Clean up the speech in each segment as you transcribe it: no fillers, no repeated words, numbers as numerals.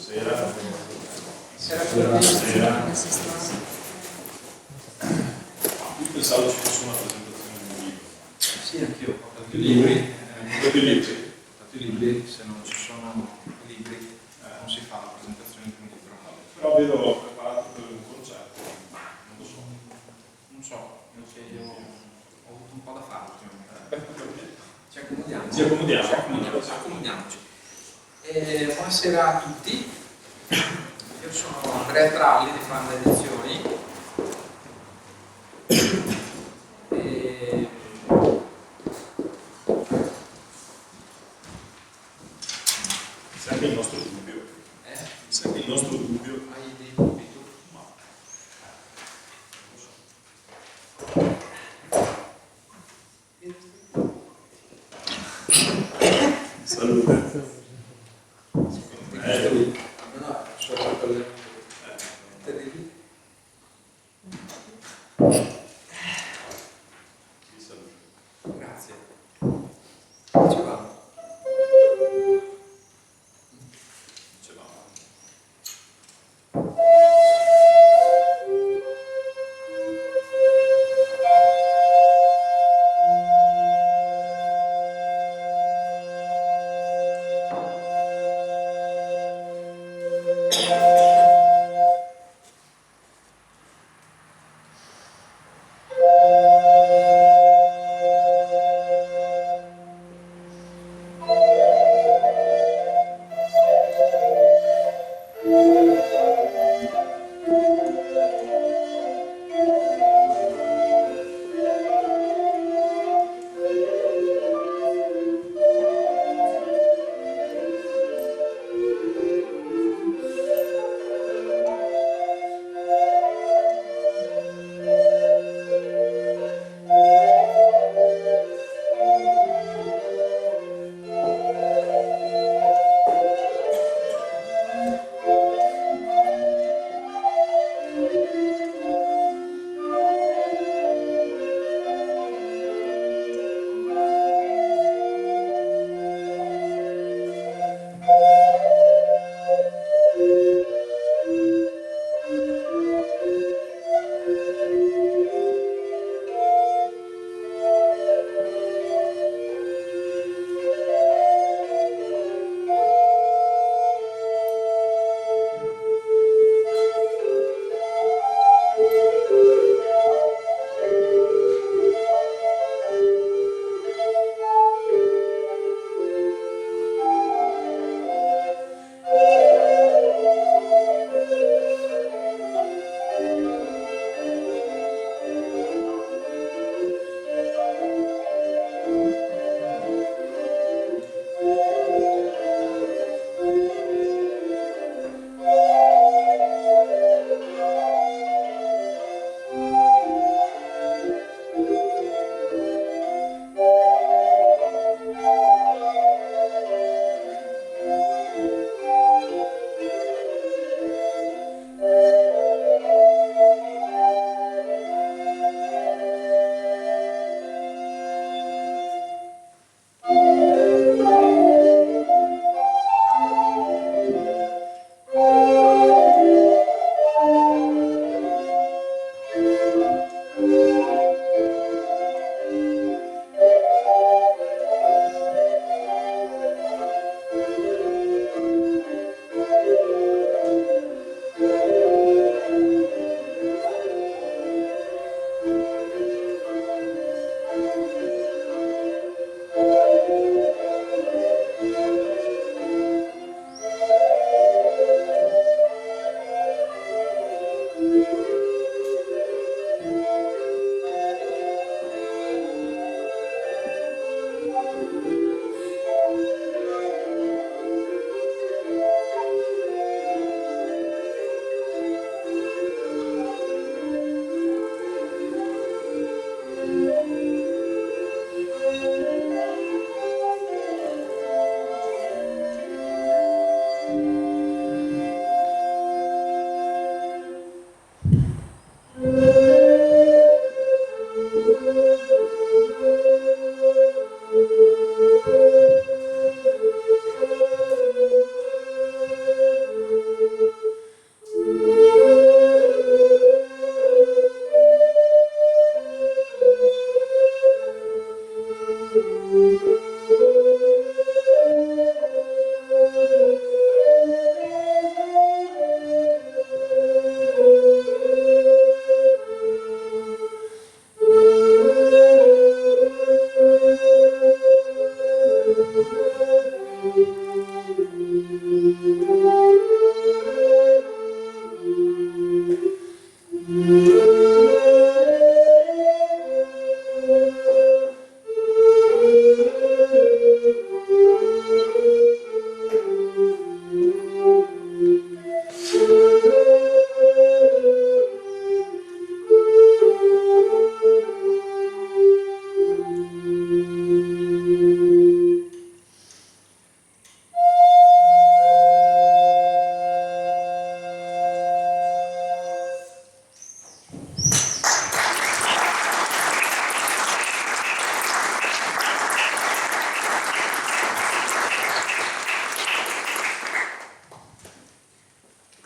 Io pensavo ci fosse una presentazione di un libro. Sì, anch'io ho portato i libri. I libri, se non ci sono i libri non si fa la presentazione di un libro. Però vedo preparato per un concerto, non lo so. Non so, perché io ho avuto un po' da fare ultimamente. Ci accomodiamoci. Buonasera a tutti, io sono Andrea Tralli di Fanda Edizioni. C'è anche il nostro dubbio. C'è anche il nostro dubbio. Hai dei dubbi tu? Ma salute. No, solo per le grazie. Ci va.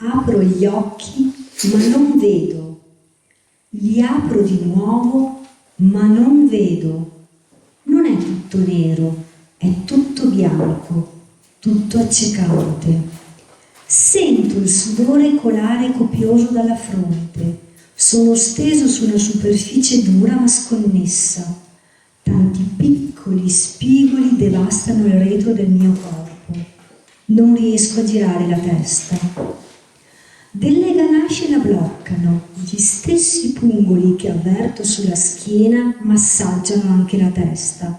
Apro gli occhi, ma non vedo. Li apro di nuovo, ma non vedo. Non è tutto nero, è tutto bianco, tutto accecante. Sento il sudore colare copioso dalla fronte. Sono steso su una superficie dura ma sconnessa. Tanti piccoli spigoli devastano il retro del mio corpo. Non riesco a girare la testa. Delle ganasce la bloccano. Gli stessi pungoli che avverto sulla schiena massaggiano anche la testa.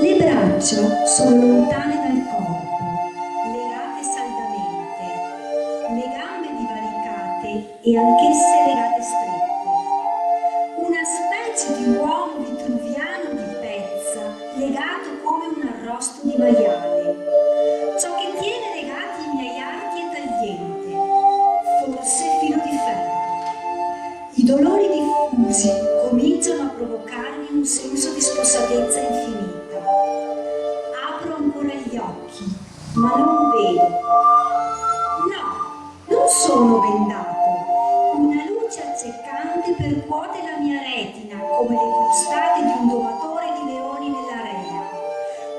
Le braccia sono lontane dal corpo, legate saldamente. Le gambe divaricate e anch'esse legate strette. Una specie di uomo vitruviano di pezza, legato come un arrosto di maiale. Ciò che tiene legati i miei arti è tagliente, forse filo di ferro. I dolori diffusi cominciano a provocarmi un senso di spossatezza infinita. Apro ancora gli occhi, ma non vedo. No, non sono bendato. Una luce accecante percuote la mia retina come le frustate di un domatore di leoni nell'arena.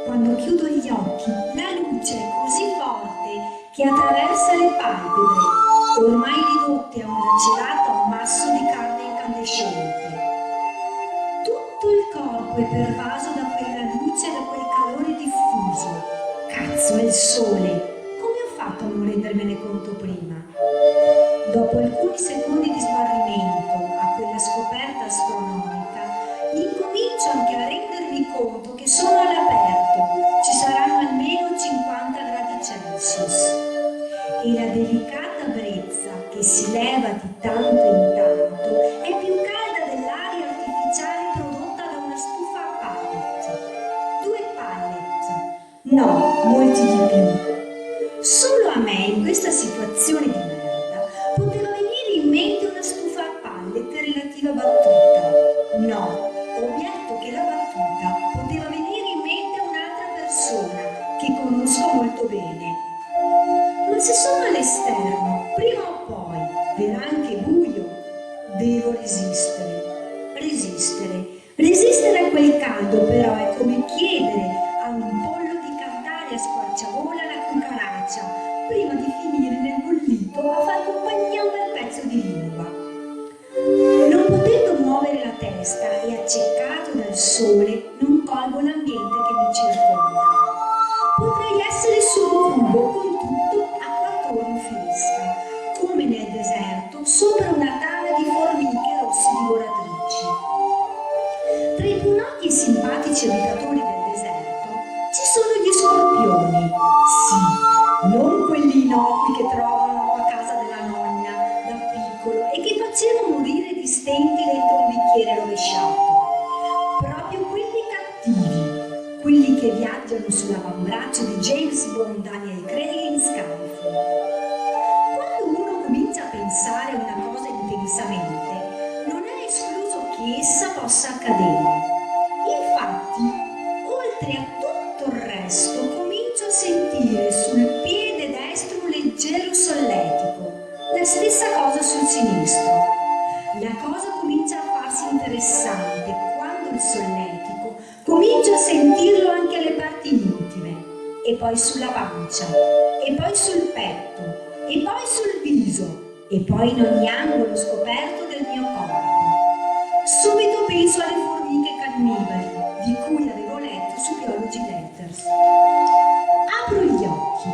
Quando chiudo gli occhi, la luce è così forte che attraversa le palpebre, ormai ridotte a un lacerato ammasso di carne incandescente. Tutto il corpo è pervaso da quella luce e da quel calore diffuso. Cazzo, è il sole! Come ho fatto a non rendermene conto prima? Dopo alcuni secondi di smarrimento a quella scoperta astronomica, incomincio anche a rendermi conto che sono all'aperto, ci saranno almeno 50 gradi Celsius. E la delicata brezza che si leva di tanto in tanto è più calda dell'aria artificiale prodotta da una stufa a pallet. 2 pallet. No, molti di più. Solo a me, in questa situazione di merda, poteva venire in mente una stufa a pallet relativa battuta. No, obietto che la battuta poteva venire in mente a un'altra persona che conosco molto bene. Ma se sono all'esterno, prima o poi verrà anche buio. Devo resistere. Resistere a quel caldo però è come chiedere a un pollo di cantare a squarciagola la cucaraccia prima di finire nel bollito a far compagnia a un bel pezzo di lingua. Non potendo muovere la testa e accecato dal sole, non colgo l'ambiente che mi circonda. Potrei essere su un cubo con tutto acqua attorno fresca, come nel deserto sopra una tana di formiche rosse divoratrici. Tra i più noti e simpatici abitatori del deserto ci sono gli scorpioni, sì, non quelli innocui che trovano a casa della nonna da piccolo e che facevano morire di stenti dentro un bicchiere rovesciato. Proprio quelli cattivi, quelli che viaggiano sull'avambraccio di James Bond Daniel Craig in Skyfall. Quando uno comincia a pensare a una cosa intensamente, non è escluso che essa possa accadere. Infatti, oltre a tutto il resto, comincio a sentire sul piede destro un leggero solletico, la stessa cosa sul sinistro. La cosa comincia a farsi interessante quando il solletico comincio a sentirlo anche alle parti intime, e poi sulla pancia, e poi sul petto, e poi sul viso, e poi in ogni angolo scoperto del mio corpo. Subito penso alle formiche cannibali, di cui avevo letto su Biology Letters. Apro gli occhi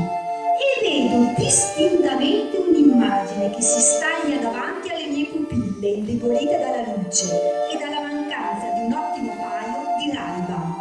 e vedo distintamente un'immagine che si staglia davanti alle mie pupille indebolite dalla luce e dalla mancanza di un ottimo paio di Ray-Ban.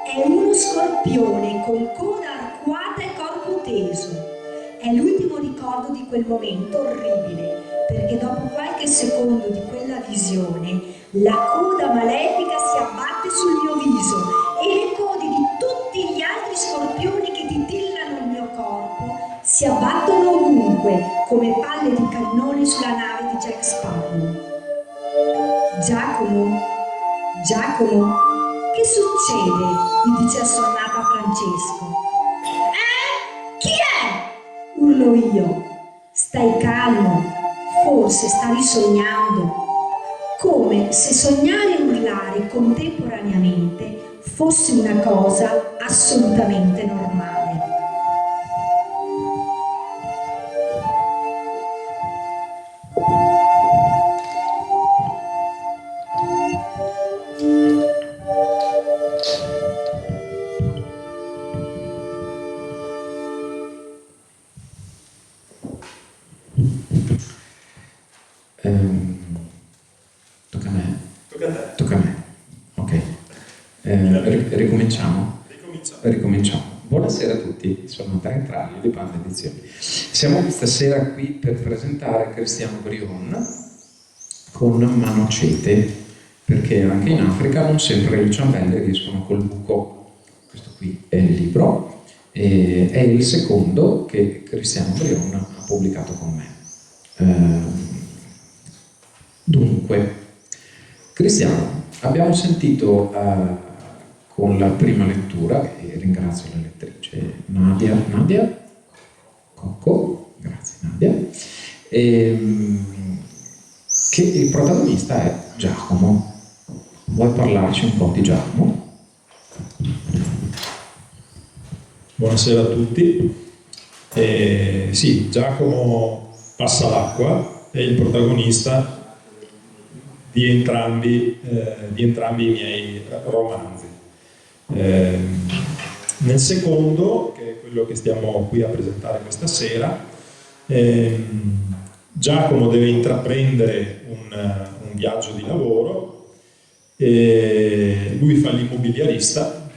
È uno scorpione con coda arcuata e corpo teso. È l'ultimo ricordo di quel momento orribile, perché dopo qualche secondo di quella visione, la coda malefica si abbatte sul mio viso e le code di tutti gli altri scorpioni che titillano il mio corpo si abbattono ovunque, come palle di cannone sulla nave di Jack Sparrow. Giacomo, che succede? Mi dice assonnata Francesco. Chi è? Urlo io. Stai calmo, forse stavi sognando, come se sognare e urlare contemporaneamente fosse una cosa assolutamente normale. Tocca a me? Tocca a te. Tocca a me. Ok. Ricominciamo? Ricominciamo. Buonasera a tutti, sono tre entrali di Panda Edizioni. Siamo stasera qui per presentare Cristiano Brion con Manocete, perché anche in Africa non sempre le ciambelle riescono col buco. Questo qui è il libro, e è il secondo che Cristiano Brion ha pubblicato con me. Dunque, Cristiano, abbiamo sentito con la prima lettura, e ringrazio la lettrice Nadia Cocco, grazie Nadia, che il protagonista è Giacomo. Vuoi parlarci un po' di Giacomo? Buonasera a tutti. Sì, Giacomo passa l'acqua, è il protagonista di entrambi i miei romanzi. Nel secondo, che è quello che stiamo qui a presentare questa sera, Giacomo deve intraprendere un viaggio di lavoro, lui fa l'immobiliarista.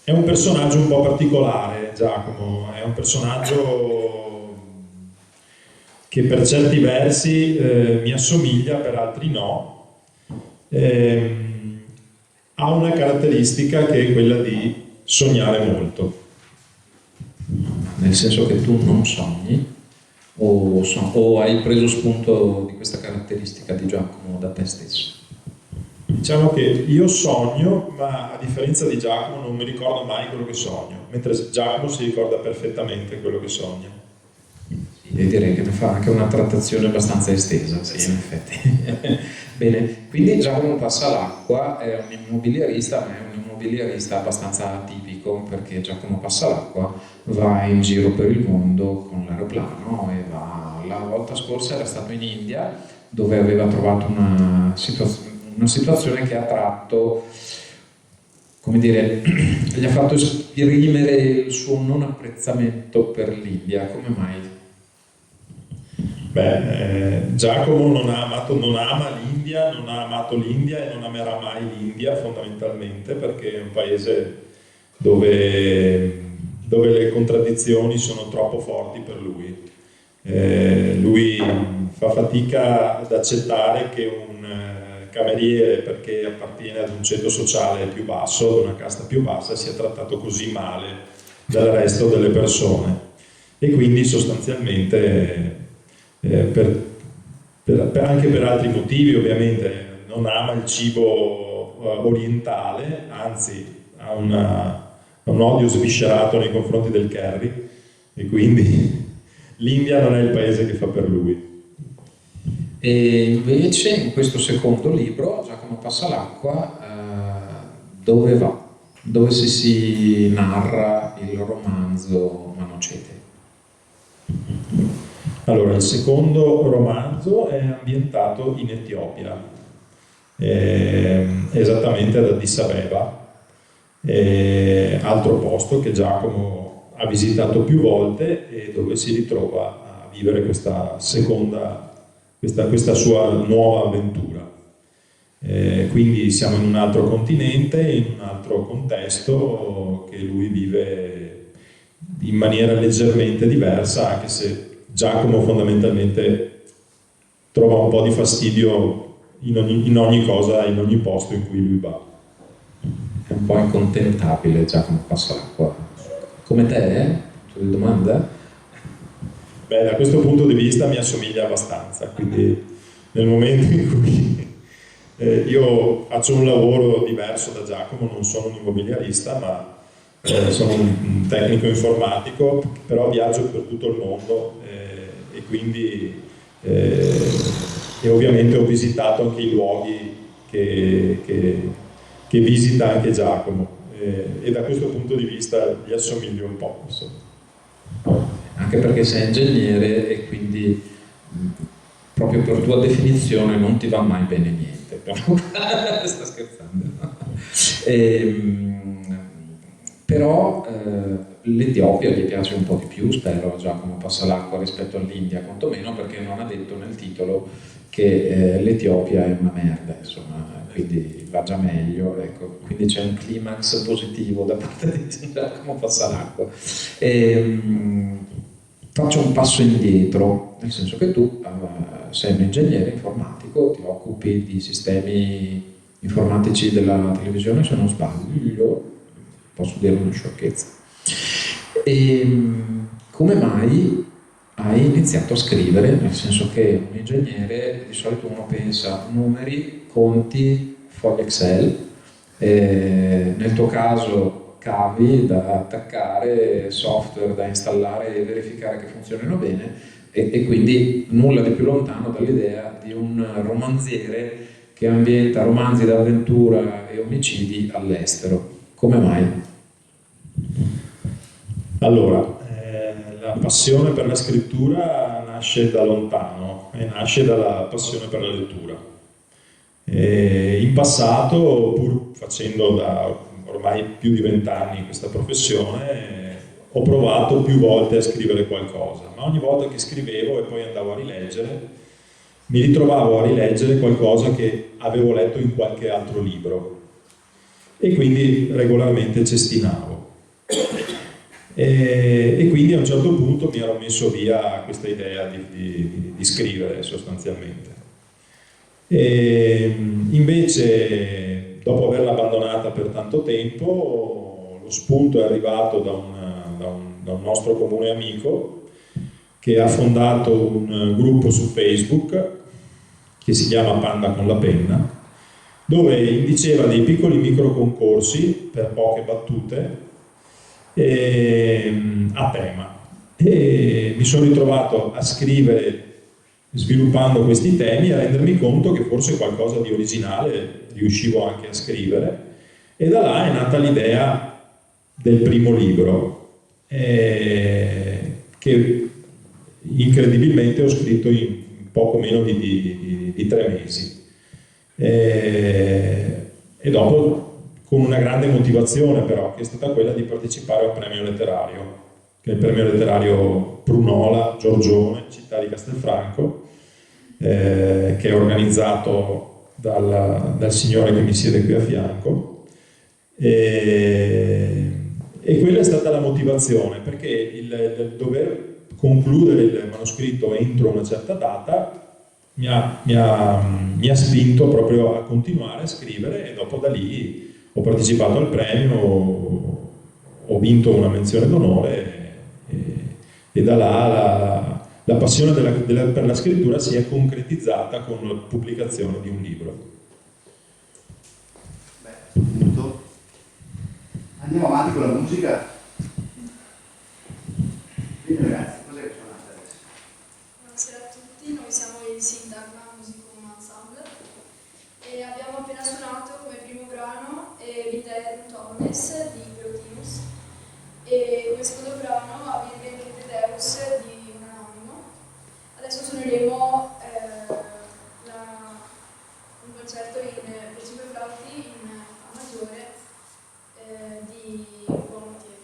È un personaggio un po' particolare, Giacomo, è un personaggio che per certi versi mi assomiglia, per altri no. Ha una caratteristica che è quella di sognare molto. Nel senso che tu non sogni, o hai preso spunto di questa caratteristica di Giacomo da te stesso? Diciamo che io sogno, ma a differenza di Giacomo non mi ricordo mai quello che sogno, mentre Giacomo si ricorda perfettamente quello che sogna. E direi che ne fa anche una trattazione abbastanza estesa, sì, in effetti. Bene, quindi Giacomo passa l'acqua, è un immobiliarista, ma è un immobiliarista abbastanza atipico, perché Giacomo passa l'acqua, va in giro per il mondo con l'aeroplano e va. La volta scorsa era stato in India, dove aveva trovato una situazione che ha tratto, come dire, gli ha fatto esprimere il suo non apprezzamento per l'India. Come mai? Giacomo non ama l'India, non ha amato l'India e non amerà mai l'India, fondamentalmente, perché è un paese dove le contraddizioni sono troppo forti per lui. Lui fa fatica ad accettare che un cameriere, perché appartiene ad un ceto sociale più basso, ad una casta più bassa, sia trattato così male dal resto delle persone, e quindi sostanzialmente anche per altri motivi, ovviamente non ama il cibo orientale, anzi ha un odio sviscerato nei confronti del curry, e quindi l'India non è il paese che fa per lui. E invece in questo secondo libro, Giacomo passa l'acqua, dove va? Dove si narra il romanzo Manocete? Allora, il secondo romanzo è ambientato in Etiopia, esattamente ad Addis Abeba, altro posto che Giacomo ha visitato più volte e dove si ritrova a vivere questa sua nuova avventura. Quindi siamo in un altro continente, in un altro contesto che lui vive in maniera leggermente diversa, anche se Giacomo fondamentalmente trova un po' di fastidio in ogni cosa, in ogni posto in cui lui va. È un po' incontentabile Giacomo passa l'acqua. Come te? Tu hai domanda? Da questo punto di vista mi assomiglia abbastanza, quindi nel momento in cui io faccio un lavoro diverso da Giacomo, non sono un immobiliarista, ma sono un tecnico informatico, però viaggio per tutto il mondo e quindi e ovviamente ho visitato anche i luoghi che visita anche Giacomo e da questo punto di vista gli assomiglio un po'. Insomma. Anche perché sei ingegnere e quindi proprio per tua definizione non ti va mai bene niente. Sto scherzando. Però l'Etiopia gli piace un po' di più, spero, Giacomo Passalacqua rispetto all'India, quantomeno perché non ha detto nel titolo che l'Etiopia è una merda, insomma, quindi va già meglio, ecco. Quindi c'è un climax positivo da parte di Giacomo Passalacqua. Faccio un passo indietro, nel senso che tu sei un ingegnere informatico, ti occupi di sistemi informatici della televisione, se non sbaglio, posso dire una sciocchezza. Come mai hai iniziato a scrivere? Nel senso che un ingegnere, di solito uno pensa numeri, conti, fogli Excel, nel tuo caso cavi da attaccare, software da installare e verificare che funzionino bene e quindi nulla di più lontano dall'idea di un romanziere che ambienta romanzi d'avventura e omicidi all'estero. Come mai? Allora, la passione per la scrittura nasce da lontano e nasce dalla passione per la lettura. In passato, pur facendo da ormai più di 20 anni questa professione, ho provato più volte a scrivere qualcosa, ma ogni volta che scrivevo e poi andavo a rileggere, mi ritrovavo a rileggere qualcosa che avevo letto in qualche altro libro e quindi regolarmente cestinavo. E quindi a un certo punto mi ero messo via questa idea di scrivere sostanzialmente. E invece, dopo averla abbandonata per tanto tempo, lo spunto è arrivato da un nostro comune amico che ha fondato un gruppo su Facebook che si chiama Panda con la penna, dove indiceva dei piccoli micro concorsi per poche battute a tema. E mi sono ritrovato a scrivere sviluppando questi temi e a rendermi conto che forse qualcosa di originale riuscivo anche a scrivere e da là è nata l'idea del primo libro che incredibilmente ho scritto in poco meno di 3 mesi e dopo con una grande motivazione però che è stata quella di partecipare a un premio letterario che è il premio letterario Prunola Giorgione, città di Castelfranco, che è organizzato dal signore che mi siede qui a fianco e quella è stata la motivazione perché il dover concludere il manoscritto entro una certa data mi ha spinto proprio a continuare a scrivere e dopo da lì ho partecipato al premio, ho vinto una menzione d'onore e da là la passione per la scrittura si è concretizzata con la pubblicazione di un libro. Beh, a questo punto andiamo avanti con la musica. Quindi ragazzi, cos'è che suonate adesso? Buonasera a tutti, noi siamo il Sintagma Musicum Ensemble e abbiamo appena suonato come primo brano Vitae Tomnes di Plotinus e come secondo brano A Virgen de Deus di un anonimo. Adesso suoneremo un concerto per 5 flauti in Fa maggiore di Bontier.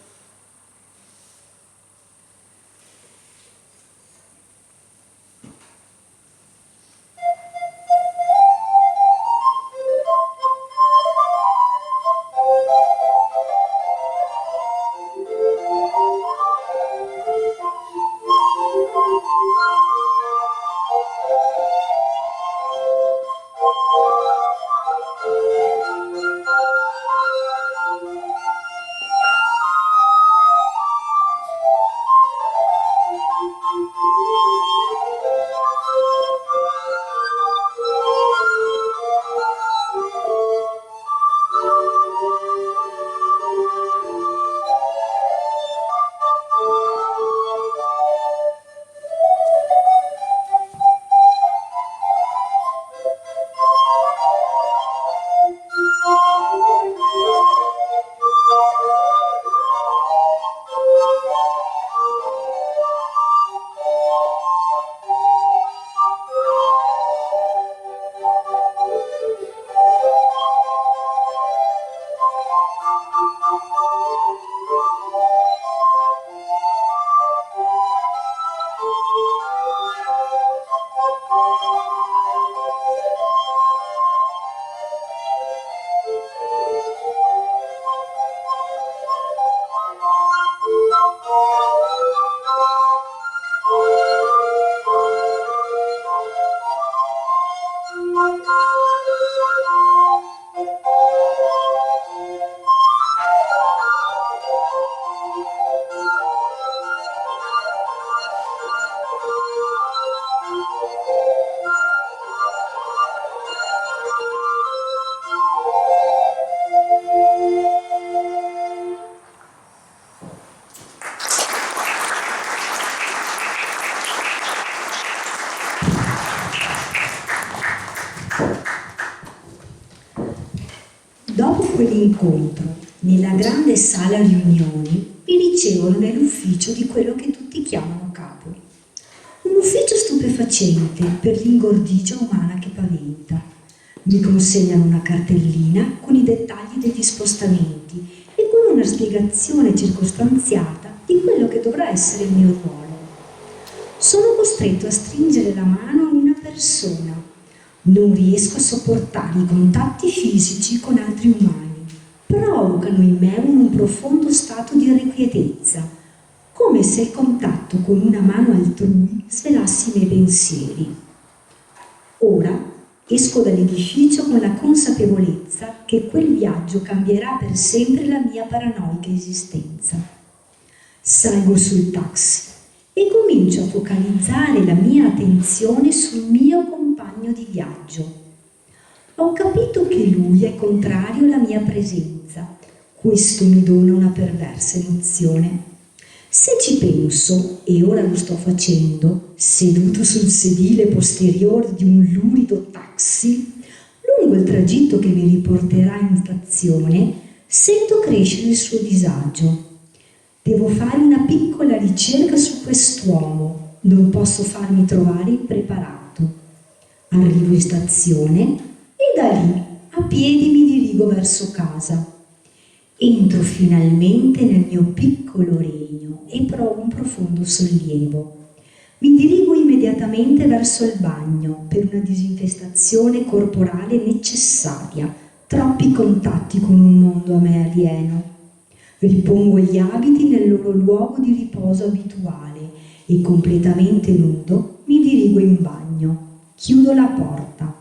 Dopo quell'incontro, nella grande sala riunioni, mi ricevono nell'ufficio di quello che tutti chiamano capo. Un ufficio stupefacente per l'ingordigia umana che paventa. Mi consegnano una cartellina con i dettagli degli spostamenti e con una spiegazione circostanziata di quello che dovrà essere il mio ruolo. Sono costretto a stringere la mano a una persona. Non riesco a sopportare i contatti fisici con altri umani. Provocano in me un profondo stato di irrequietezza, come se il contatto con una mano altrui svelasse i miei pensieri. Ora esco dall'edificio con la consapevolezza che quel viaggio cambierà per sempre la mia paranoica esistenza. Salgo sul taxi e comincio a focalizzare la mia attenzione sul mio compagno di viaggio. Ho capito che lui è contrario alla mia presenza. Questo mi dona una perversa emozione. Se ci penso, e ora lo sto facendo, seduto sul sedile posteriore di un lurido taxi, lungo il tragitto che mi riporterà in stazione, sento crescere il suo disagio. Devo fare una piccola ricerca su quest'uomo, non posso farmi trovare impreparato. Arrivo in stazione e da lì a piedi mi dirigo verso casa. Entro finalmente nel mio piccolo regno e provo un profondo sollievo. Mi dirigo immediatamente verso il bagno per una disinfestazione corporale necessaria, troppi contatti con un mondo a me alieno. Ripongo gli abiti nel loro luogo di riposo abituale e completamente nudo mi dirigo in bagno. Chiudo la porta,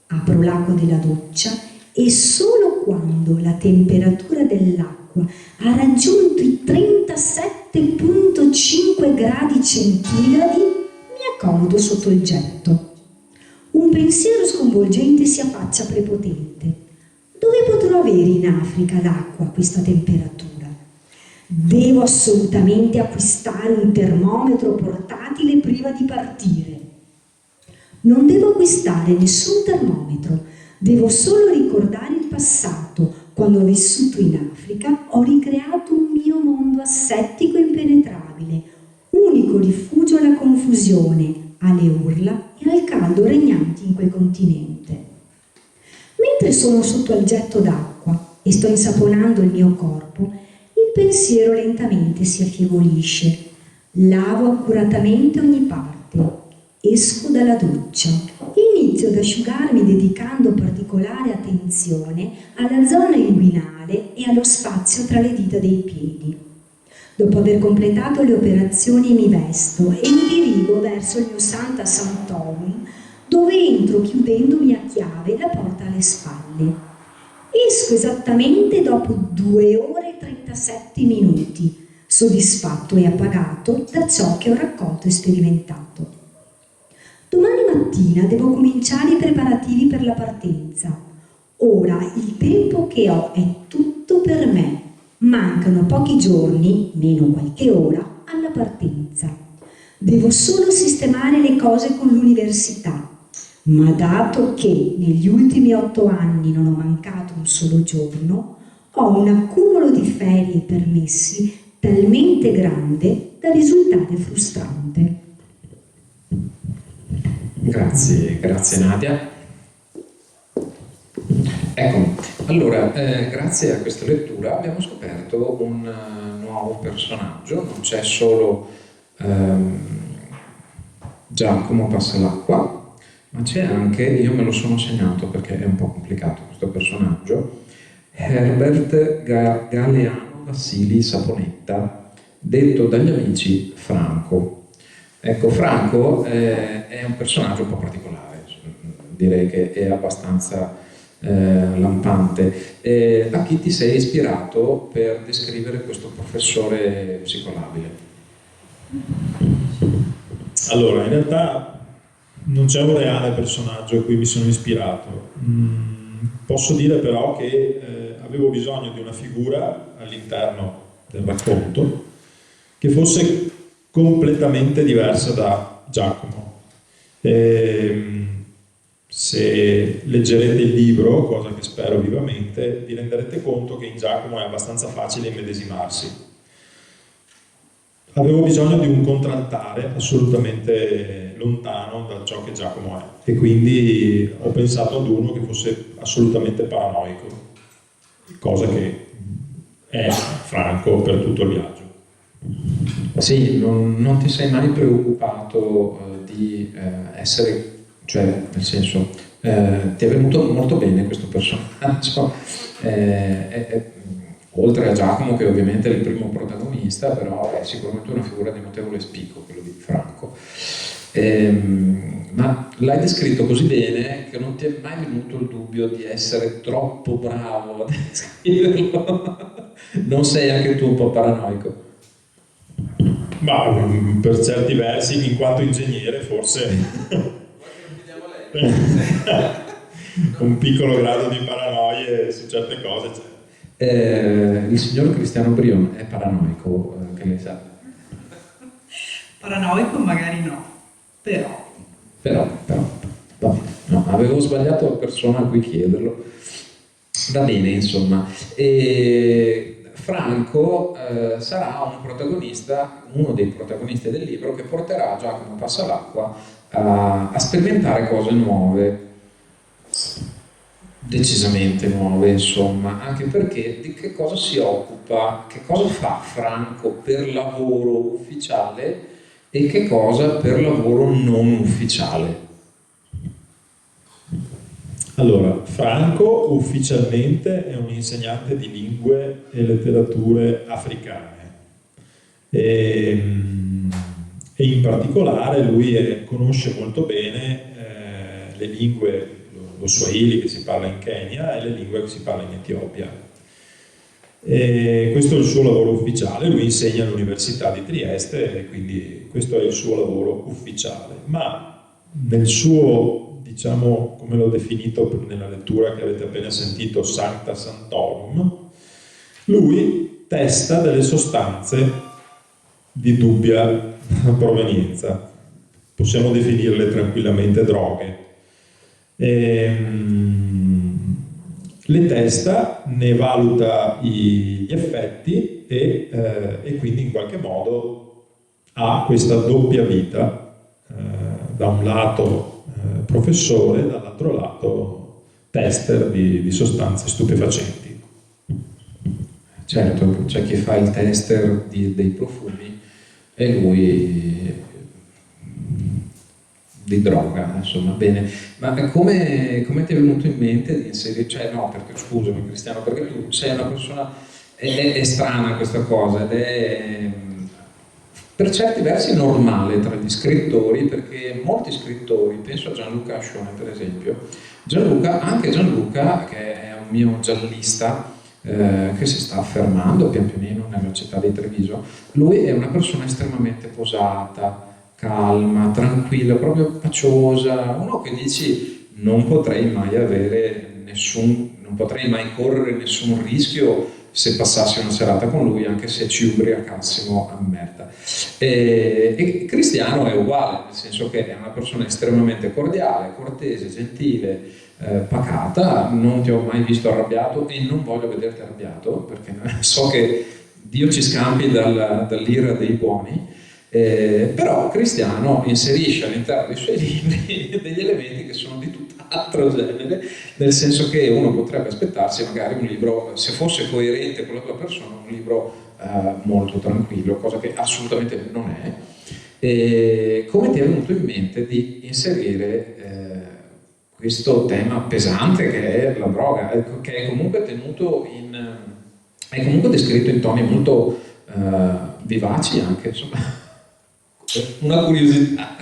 apro l'acqua della doccia e solo quando la temperatura dell'acqua ha raggiunto i 37,5 gradi centigradi mi accomodo sotto il getto. Un pensiero sconvolgente si affaccia prepotente. Dove potrò avere in Africa l'acqua a questa temperatura? Devo assolutamente acquistare un termometro portatile prima di partire. Non devo acquistare nessun termometro, devo solo ricordare il passato. Quando ho vissuto in Africa ho ricreato un mio mondo assettico e impenetrabile, unico rifugio alla confusione, alle urla e al caldo regnanti in quel continente. Mentre sono sotto al getto d'acqua e sto insaponando il mio corpo, il pensiero lentamente si affievolisce. Lavo accuratamente ogni parte. Esco dalla doccia e inizio ad asciugarmi dedicando particolare attenzione alla zona inguinale e allo spazio tra le dita dei piedi. Dopo aver completato le operazioni mi vesto e mi dirigo verso il mio Sancta Sanctorum, dove entro chiudendomi a chiave la porta alle spalle. Esco esattamente dopo 2 ore e 37 minuti, soddisfatto e appagato da ciò che ho raccolto e sperimentato. Domani mattina devo cominciare i preparativi per la partenza. Ora il tempo che ho è tutto per me. Mancano pochi giorni, meno qualche ora, alla partenza. Devo solo sistemare le cose con l'università. Ma dato che negli ultimi 8 anni non ho mancato un solo giorno, ho un accumulo di ferie e permessi talmente grande da risultare frustrante. Grazie Nadia. Ecco, allora, grazie a questa lettura abbiamo scoperto un nuovo personaggio, non c'è solo Giacomo Passalacqua, ma c'è anche, io me lo sono segnato perché è un po' complicato questo personaggio, Herbert Galeano Vassili Saponetta, detto dagli amici Franco. Ecco, Franco è un personaggio un po' particolare, direi che è abbastanza lampante. A chi ti sei ispirato per descrivere questo professore psicolabile? Allora, in realtà non c'è un reale personaggio a cui mi sono ispirato. Posso dire però che avevo bisogno di una figura all'interno del racconto che fosse completamente diversa da Giacomo. Se leggerete il libro, cosa che spero vivamente, vi renderete conto che in Giacomo è abbastanza facile immedesimarsi. Avevo bisogno di un contraltare assolutamente lontano da ciò che Giacomo è e quindi ho pensato ad uno che fosse assolutamente paranoico, cosa che è Franco per tutto il viaggio. Sì, non ti sei mai preoccupato di essere, cioè nel senso, ti è venuto molto bene questo personaggio, oltre a Giacomo che ovviamente è il primo protagonista, però è sicuramente una figura di notevole spicco, quello di Franco. Ma l'hai descritto così bene che non ti è mai venuto il dubbio di essere troppo bravo a descriverlo? Non sei anche tu un po' paranoico? Ma per certi versi, in quanto ingegnere, forse un piccolo grado di paranoie su certe cose c'è. Il signor Cristiano Brion è paranoico, che lei sa? Paranoico magari no, però. Però, va bene. No, avevo sbagliato la persona a cui chiederlo. Va bene, insomma. Franco sarà un protagonista, uno dei protagonisti del libro, che porterà Giacomo Passalacqua a sperimentare cose nuove, decisamente nuove, insomma, anche perché di che cosa si occupa, che cosa fa Franco per lavoro ufficiale e che cosa per lavoro non ufficiale. Allora, Franco ufficialmente è un insegnante di lingue e letterature africane e in particolare lui conosce molto bene le lingue, lo Swahili che si parla in Kenya e le lingue che si parla in Etiopia. E questo è il suo lavoro ufficiale, lui insegna all'Università di Trieste e quindi questo è il suo lavoro ufficiale, ma nel suo, diciamo, come l'ho definito nella lettura che avete appena sentito, Sancta Sanctorum, lui testa delle sostanze di dubbia provenienza, possiamo definirle tranquillamente droghe. Le testa, ne valuta gli effetti e quindi in qualche modo ha questa doppia vita, da un lato professore, dall'altro lato tester di sostanze stupefacenti. Certo, c'è chi fa il tester dei profumi e lui di droga, insomma, bene. Ma come ti è venuto in mente di inserire, cioè no, perché scusami Cristiano, perché tu sei una persona, è strana questa cosa ed è per certi versi normale tra gli scrittori, perché molti scrittori, penso a Gianluca Ascione per esempio, anche Gianluca che è un mio giallista, che si sta affermando pian pianino nella città di Treviso, lui è una persona estremamente posata, calma, tranquilla, proprio paciosa, uno che dici non potrei mai correre nessun rischio se passassi una serata con lui, anche se ci ubriacassimo a merda. E Cristiano è uguale, nel senso che è una persona estremamente cordiale, cortese, gentile, pacata, non ti ho mai visto arrabbiato e non voglio vederti arrabbiato perché so che Dio ci scampi dall'ira dei buoni, però Cristiano inserisce all'interno dei suoi libri degli elementi che sono di tutt'altro genere, nel senso che uno potrebbe aspettarsi magari un libro, se fosse coerente con la tua persona, un libro molto tranquillo, cosa che assolutamente non è. Come ti è venuto in mente di inserire questo tema pesante che è la droga, che è comunque è comunque descritto in toni molto vivaci anche, insomma. Una curiosità.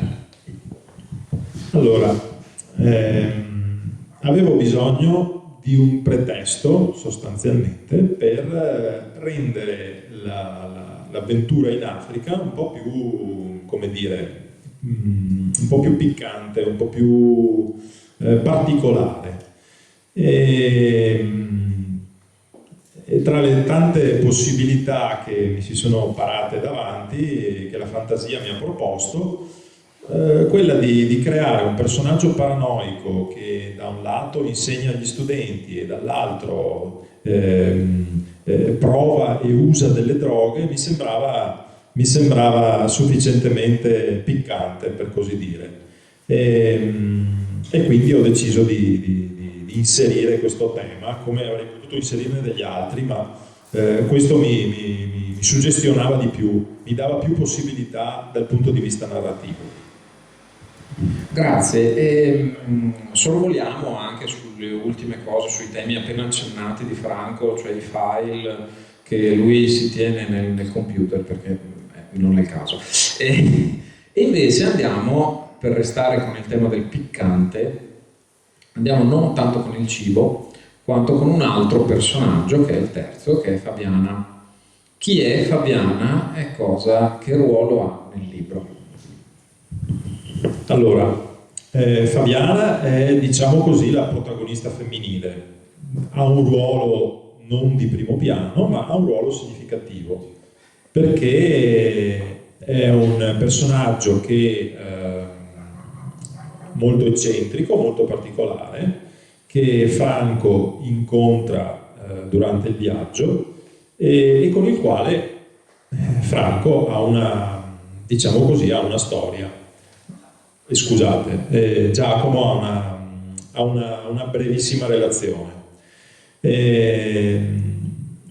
Allora, avevo bisogno di un pretesto sostanzialmente per rendere l'avventura in Africa un po' più, come dire, un po' più piccante, un po' più particolare. E tra le tante possibilità che mi si sono parate davanti, che la fantasia mi ha proposto, quella di creare un personaggio paranoico che da un lato insegna agli studenti e dall'altro prova e usa delle droghe, mi sembrava sufficientemente piccante, per così dire. E quindi ho deciso di inserire questo tema, come avrei potuto inserirne degli altri, ma questo mi suggestionava di più, mi dava più possibilità dal punto di vista narrativo. Grazie, sorvoliamo anche sulle ultime cose, sui temi appena accennati di Franco, cioè i file che lui si tiene nel computer, perché non è il caso. E invece andiamo, per restare con il tema del piccante, andiamo non tanto con il cibo, quanto con un altro personaggio, che è il terzo, che è Fabiana. Chi è Fabiana e che ruolo ha nel libro? Allora, Fabiana è, diciamo così, la protagonista femminile. Ha un ruolo non di primo piano, ma ha un ruolo significativo, perché è un personaggio che molto eccentrico, molto particolare, che Franco incontra durante il viaggio e con il quale Franco ha una, diciamo così, ha una storia. Scusate, Giacomo ha una brevissima relazione.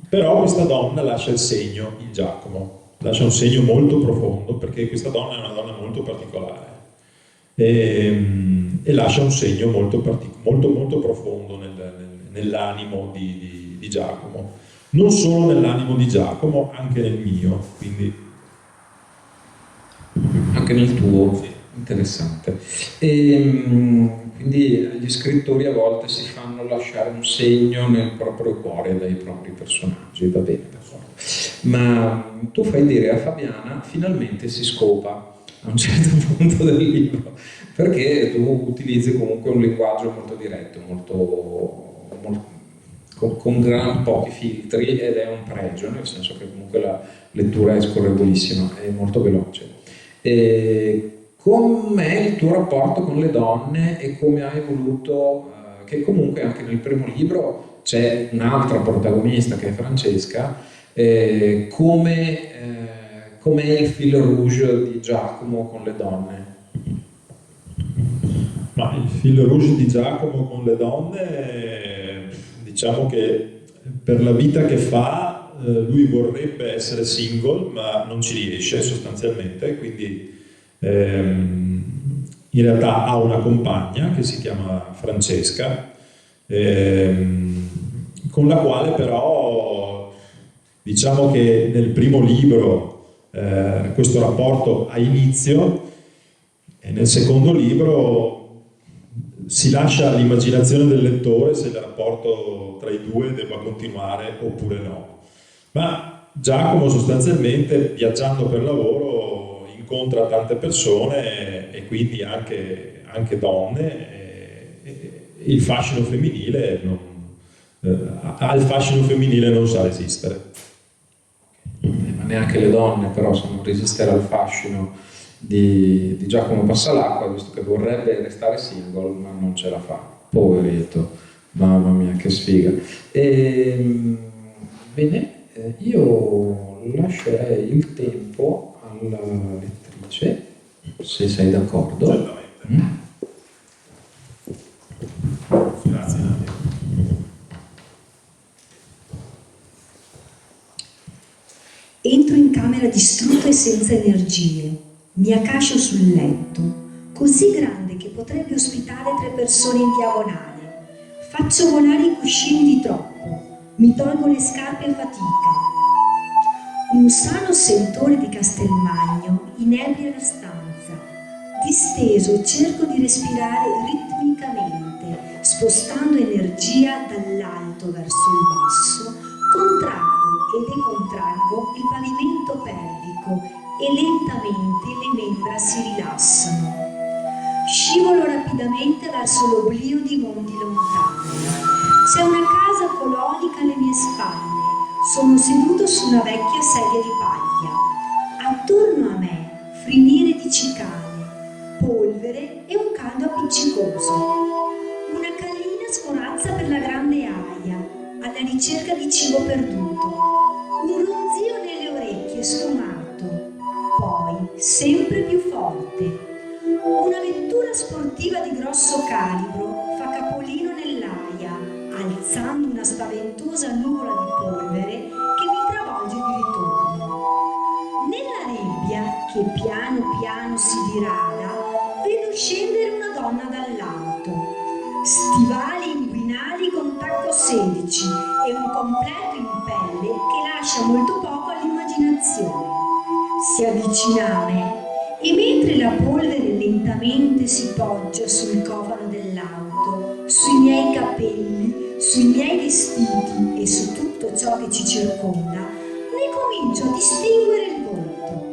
Però questa donna lascia il segno in Giacomo, lascia un segno molto profondo, perché questa donna è una donna molto particolare e lascia un segno molto profondo nell'animo di Giacomo. Non solo nell'animo di Giacomo, anche nel mio, quindi anche nel tuo. Sì. Interessante. Quindi gli scrittori a volte si fanno lasciare un segno nel proprio cuore dai propri personaggi, va bene, d'accordo. Ma tu fai dire a Fabiana, finalmente si scopa a un certo punto del libro, perché tu utilizzi comunque un linguaggio molto diretto, con gran pochi filtri, ed è un pregio, nel senso che comunque la lettura è scorrevolissima, è molto veloce. Com'è il tuo rapporto con le donne e come hai voluto, che comunque anche nel primo libro c'è un'altra protagonista che è Francesca, com'è il fil rouge di Giacomo con le donne? Ma il fil rouge di Giacomo con le donne, diciamo che per la vita che fa, lui vorrebbe essere single, ma non ci riesce sostanzialmente, quindi in realtà ha una compagna che si chiama Francesca, con la quale però diciamo che nel primo libro questo rapporto ha inizio e nel secondo libro si lascia all'immaginazione del lettore se il rapporto tra i due debba continuare oppure no. Ma Giacomo sostanzialmente, viaggiando per lavoro, incontra tante persone e quindi anche donne, il fascino femminile al fascino femminile non sa resistere. Ma neanche le donne però sanno resistere al fascino di Giacomo Passalacqua, visto che vorrebbe restare single ma non ce la fa, poveretto, mamma mia che sfiga. Bene, io lascerei il tempo alla lettrice, se sei d'accordo. Certamente. Grazie Nadia. Entro in camera distrutta e senza energie. Mi accascio sul letto. così grande che potrebbe ospitare 3 persone in diagonale. Faccio volare i cuscini di troppo, mi tolgo le scarpe a fatica. Un sano sentore di Castelmagno inebria la stanza. Disteso cerco di respirare ritmicamente, spostando energia dall'alto verso il basso, contraggo e decontraggo il pavimento pelvico e lentamente le membra si rilassano. Scivolo rapidamente verso l'oblio di mondi lontani. C'è una casa colonica alle mie spalle. Sono seduto su una vecchia sedia di paglia. Attorno a me finire di cicale, polvere e un caldo appiccicoso. Una gallina scorazza per la grande aia, alla ricerca di cibo perduto. Un ronzio nelle orecchie sfumato, poi sempre più forte. Una vettura sportiva di grosso calibro fa capolino nell'aria, alzando una spaventosa nuvola di polvere che mi travolge di ritorno. Nella nebbia, che piano piano si dirada, vedo scendere una donna dall'auto. Stivali inguinali con tacco 16 e un completo in pelle che lascia molto poco all'immaginazione. Si avvicina a me e mentre la polvere lentamente si poggia sul cofano dell'auto, sui miei capelli, sui miei vestiti e su tutto ciò che ci circonda, ne comincio a distinguere il volto.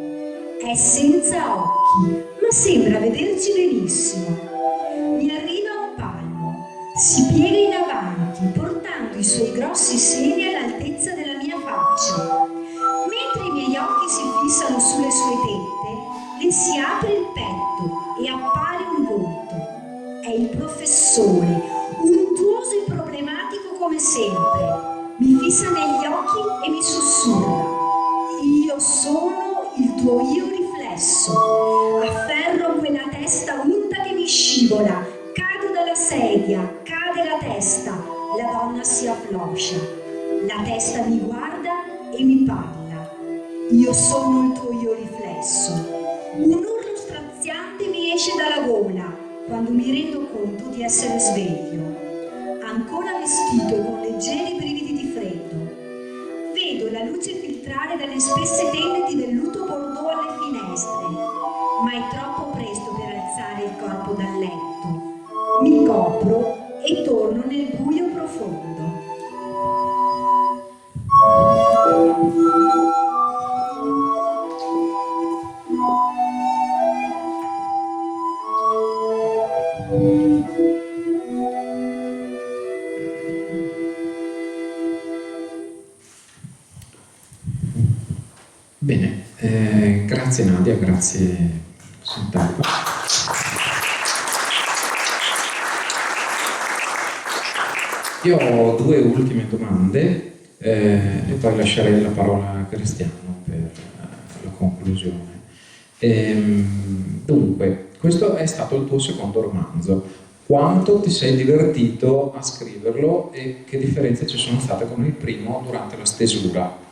È senza occhi, ma sembra vederci benissimo. Mi arriva un palmo, si piega in avanti, portando i suoi grossi seni all'altezza della mia faccia. Mentre i miei occhi si fissano sulle sue tette, le si apre il petto e appare un volto. È il professore, untuoso e problematico come sempre. Mi fissa negli occhi e mi sussurra: io sono il tuo io riflesso. Afferro quella testa unta che mi scivola, cado dalla sedia, cade la testa. La donna si affloscia. La testa mi guarda e mi parla. Io sono il tuo io riflesso. Un urlo straziante mi esce dalla gola quando mi rendo conto di essere sveglio. Ancora vestito e con leggeri brividi di freddo. Vedo la luce filtrare dalle spesse tende di velluto bordeaux alle finestre, ma è troppo presto per alzare il corpo dal letto. Mi copro e torno nel buio profondo. Bene, grazie Nadia, grazie Sintagma. Io ho 2 ultime domande e poi lascerei la parola a Cristiano per la conclusione. Dunque, questo è stato il tuo secondo romanzo. Quanto ti sei divertito a scriverlo e che differenze ci sono state con il primo durante la stesura?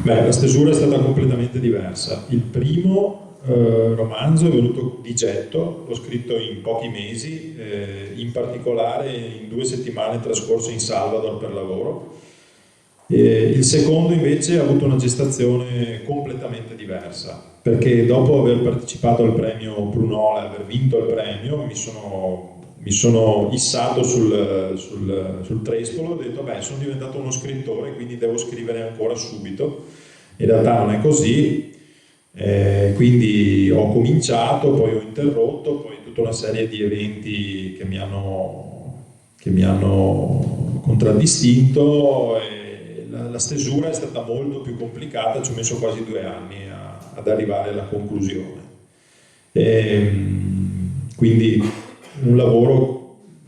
Beh, la stesura è stata completamente diversa. Il primo romanzo è venuto di getto, l'ho scritto in pochi mesi, in particolare in 2 settimane trascorse in Salvador per lavoro. Il secondo invece ha avuto una gestazione completamente diversa, perché dopo aver partecipato al premio Prunola e aver vinto il premio mi sono issato sul trespolo e ho detto beh, sono diventato uno scrittore, quindi devo scrivere ancora subito. In realtà non è così, quindi ho cominciato, poi ho interrotto, poi tutta una serie di eventi che mi hanno contraddistinto e la stesura è stata molto più complicata, ci ho messo quasi 2 anni ad arrivare alla conclusione. Quindi un lavoro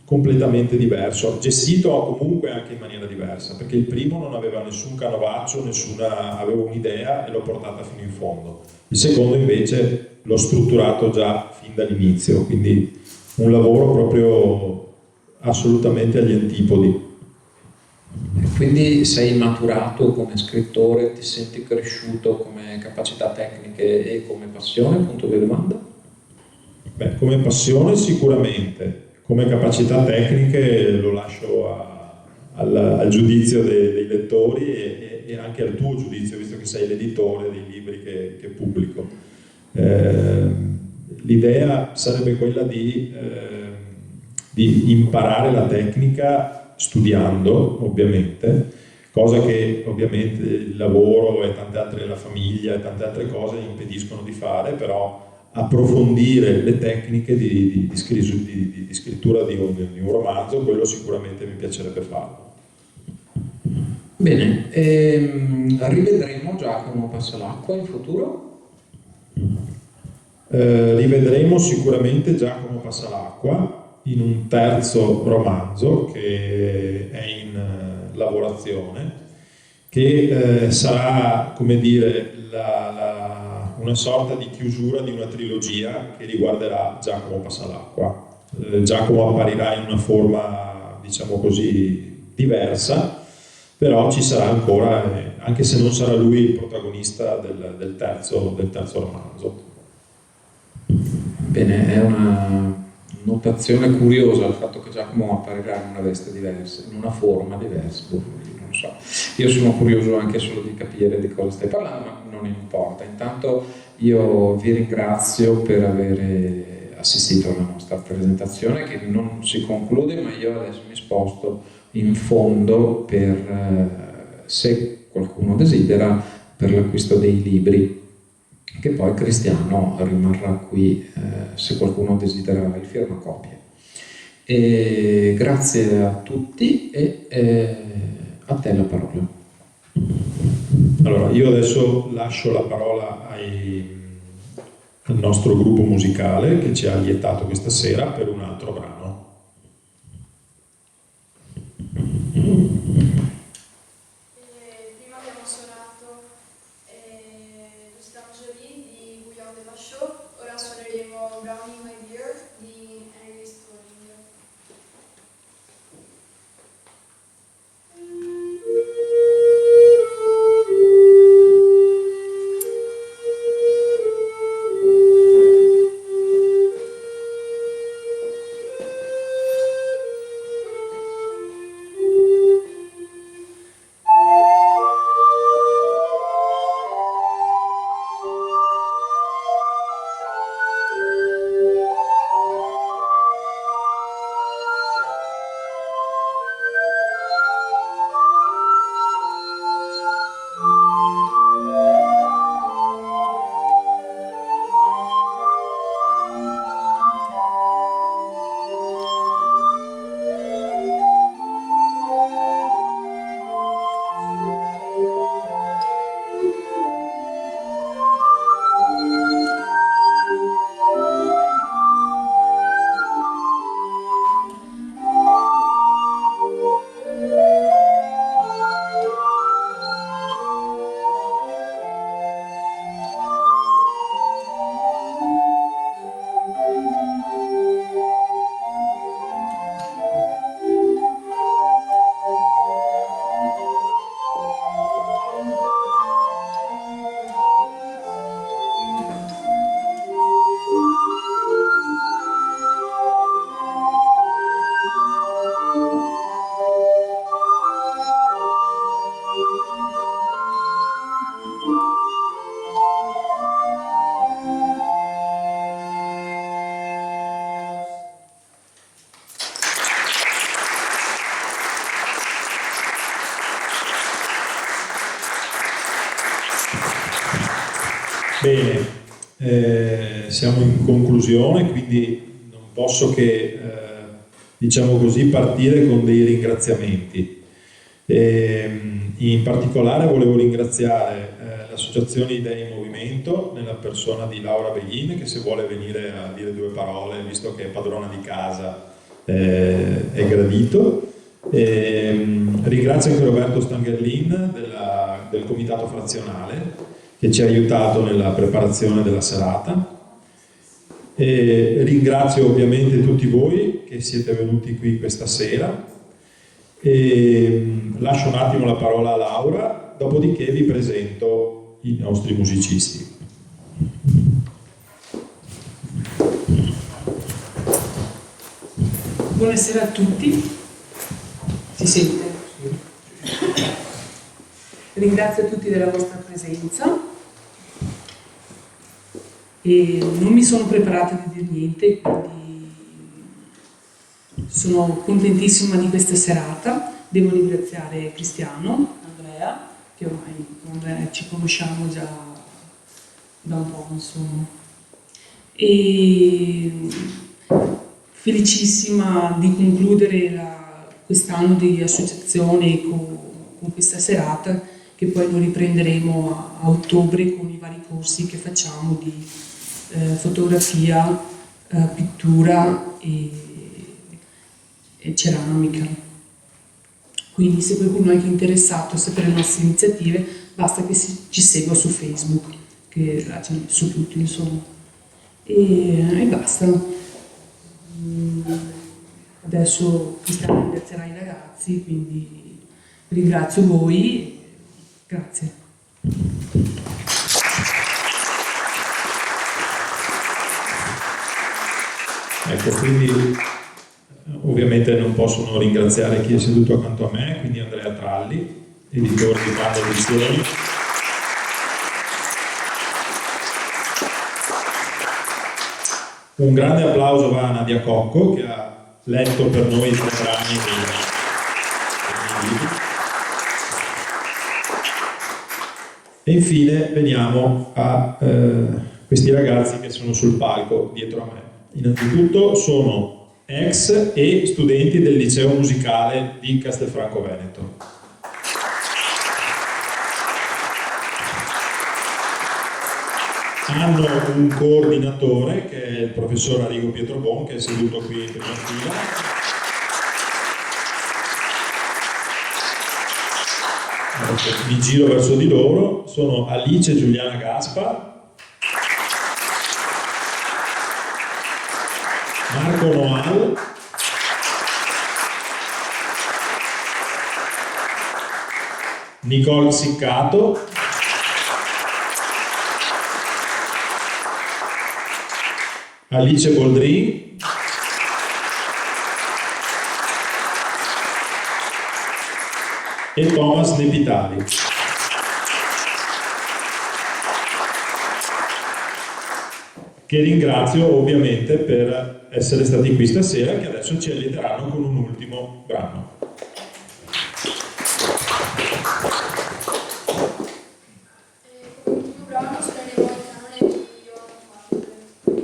completamente diverso, gestito comunque anche in maniera diversa, perché il primo non aveva nessun canovaccio, avevo un'idea e l'ho portata fino in fondo. Il secondo invece l'ho strutturato già fin dall'inizio, quindi un lavoro proprio assolutamente agli antipodi. Quindi sei maturato come scrittore, ti senti cresciuto come capacità tecniche e come passione? Punto di domanda? Beh, come passione sicuramente, come capacità tecniche lo lascio al giudizio dei lettori e anche al tuo giudizio, visto che sei l'editore dei libri che pubblico. L'idea sarebbe quella di imparare la tecnica studiando, ovviamente, cosa che ovviamente il lavoro e tante altre, la famiglia e tante altre cose impediscono di fare, però approfondire le tecniche di scrittura di un romanzo, quello sicuramente mi piacerebbe farlo. Bene, rivedremo Giacomo Passalacqua in futuro? Rivedremo sicuramente Giacomo Passalacqua in un terzo romanzo che è in lavorazione, che sarà, come dire, una sorta di chiusura di una trilogia che riguarderà Giacomo Passalacqua. Giacomo apparirà in una forma, diciamo così, diversa, però ci sarà ancora, anche se non sarà lui il protagonista del terzo romanzo. Bene, è una notazione curiosa il fatto che Giacomo apparirà in una veste diversa, in una forma diversa, non so. Io sono curioso anche solo di capire di cosa stai parlando, ma non importa. Intanto io vi ringrazio per aver assistito alla nostra presentazione, che non si conclude, ma io adesso mi sposto in fondo per, se qualcuno desidera, per l'acquisto dei libri, che poi Cristiano rimarrà qui se qualcuno desidera il firmacopie. E grazie a tutti e a te la parola. Allora, io adesso lascio la parola al nostro gruppo musicale che ci ha lietato questa sera per un altro brano. Prima abbiamo suonato Gustave Joly di Bouillon de Vachot, ora suoneremo Browning My Dear di Henry Stirling. Bene, siamo in conclusione, quindi non posso che, diciamo così, partire con dei ringraziamenti. In particolare volevo ringraziare l'associazione Idee in Movimento, nella persona di Laura Beghin, che se vuole venire a dire due parole, visto che è padrona di casa, è gradito. Ringrazio anche Roberto Stangerlin del Comitato Frazionale, che ci ha aiutato nella preparazione della serata. E ringrazio ovviamente tutti voi che siete venuti qui questa sera. E lascio un attimo la parola a Laura, dopodiché vi presento i nostri musicisti. Buonasera a tutti. Si sente? Ringrazio tutti della vostra presenza e non mi sono preparata a dire niente, quindi sono contentissima di questa serata. Devo ringraziare Cristiano, Andrea, che ormai ci conosciamo già da un po', insomma. E felicissima di concludere quest'anno di associazione con questa serata, che poi lo riprenderemo a ottobre con i vari corsi che facciamo di fotografia, pittura e ceramica. Quindi se qualcuno è anche interessato a sapere le nostre iniziative, basta che ci segua su Facebook, che là c'è su tutto, insomma. E basta. Adesso Cristiano ringrazierà i ragazzi, quindi ringrazio voi. Grazie. Ecco, quindi ovviamente non posso non ringraziare chi è seduto accanto a me, quindi Andrea Tralli, editore di Bande Edizioni. Un grande applauso va a Nadia Cocco, che ha letto per noi i 3 brani dei libri. E infine veniamo a questi ragazzi che sono sul palco dietro a me. Innanzitutto sono ex e studenti del liceo musicale di Castelfranco Veneto. Hanno un coordinatore che è il professor Arrigo Pietrobon, che è seduto qui in prima fila. Mi giro verso di loro. Sono Alice Giuliana Gaspa, Marco Noal, Nicole Siccato, Alice Boldrin, e Thomas Nepitali. Che ringrazio ovviamente per essere stati qui stasera, che adesso ci allieteranno con un ultimo brano. Come ultimo brano suoneremo il canone di Johann Pfeiffer.